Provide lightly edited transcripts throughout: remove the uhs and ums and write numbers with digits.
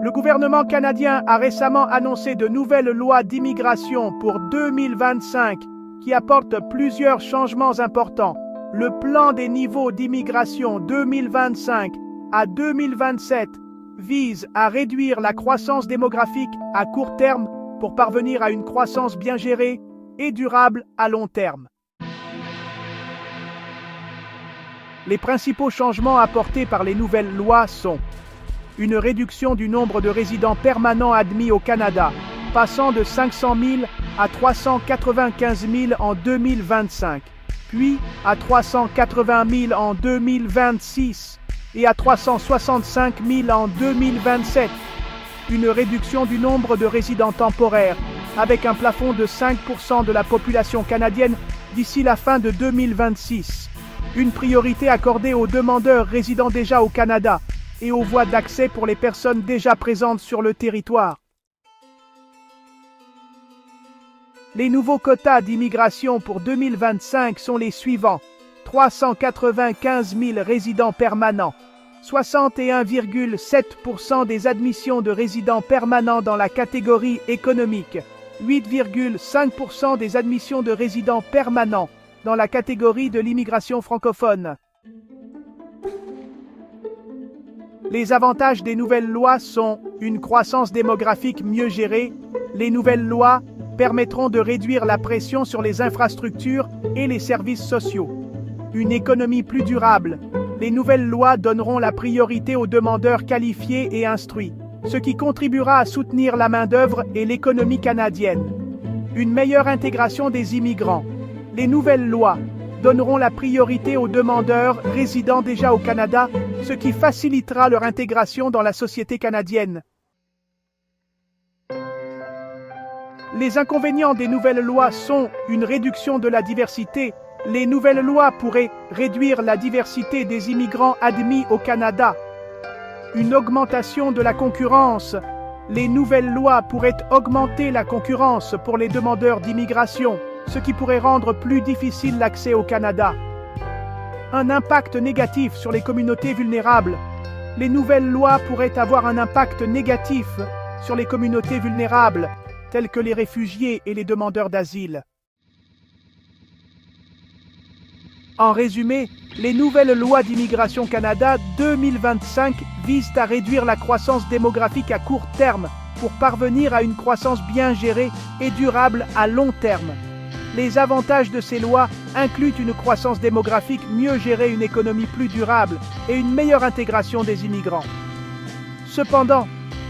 Le gouvernement canadien a récemment annoncé de nouvelles lois d'immigration pour 2025 qui apportent plusieurs changements importants. Le plan des niveaux d'immigration 2025 à 2027 vise à réduire la croissance démographique à court terme pour parvenir à une croissance bien gérée et durable à long terme. Les principaux changements apportés par les nouvelles lois sont une réduction du nombre de résidents permanents admis au Canada, passant de 500 000 à 395 000 en 2025, puis à 380 000 en 2026 et à 365 000 en 2027. Une réduction du nombre de résidents temporaires, avec un plafond de 5% de la population canadienne d'ici la fin de 2026. Une priorité accordée aux demandeurs résidant déjà au Canada et aux voies d'accès pour les personnes déjà présentes sur le territoire. Les nouveaux quotas d'immigration pour 2025 sont les suivants. 395 000 résidents permanents, 61,7% des admissions de résidents permanents dans la catégorie économique, 8,5% des admissions de résidents permanents dans la catégorie de l'immigration francophone. Les avantages des nouvelles lois sont une croissance démographique mieux gérée. Les nouvelles lois permettront de réduire la pression sur les infrastructures et les services sociaux. Une économie plus durable. Les nouvelles lois donneront la priorité aux demandeurs qualifiés et instruits, ce qui contribuera à soutenir la main-d'œuvre et l'économie canadienne. Une meilleure intégration des immigrants. Les nouvelles lois donneront la priorité aux demandeurs résidant déjà au Canada, ce qui facilitera leur intégration dans la société canadienne. Les inconvénients des nouvelles lois sont une réduction de la diversité. Les nouvelles lois pourraient réduire la diversité des immigrants admis au Canada. Une augmentation de la concurrence. Les nouvelles lois pourraient augmenter la concurrence pour les demandeurs d'immigration, ce qui pourrait rendre plus difficile l'accès au Canada. Un impact négatif sur les communautés vulnérables. Les nouvelles lois pourraient avoir un impact négatif sur les communautés vulnérables, telles que les réfugiés et les demandeurs d'asile. En résumé, les nouvelles lois d'immigration Canada 2025 visent à réduire la croissance démographique à court terme pour parvenir à une croissance bien gérée et durable à long terme. Les avantages de ces lois incluent une croissance démographique mieux gérée, une économie plus durable et une meilleure intégration des immigrants. Cependant,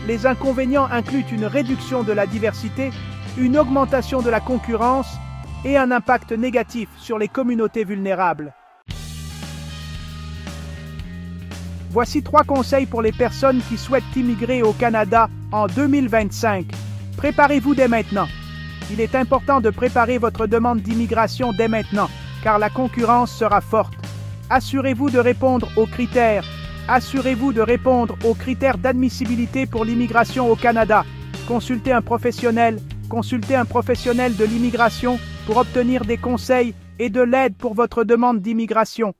les inconvénients incluent une réduction de la diversité, une augmentation de la concurrence et un impact négatif sur les communautés vulnérables. Voici 3 conseils pour les personnes qui souhaitent immigrer au Canada en 2025. Préparez-vous dès maintenant. Il est important de préparer votre demande d'immigration dès maintenant, car la concurrence sera forte. Assurez-vous de répondre aux critères. Assurez-vous de répondre aux critères d'admissibilité pour l'immigration au Canada. Consultez un professionnel de l'immigration pour obtenir des conseils et de l'aide pour votre demande d'immigration.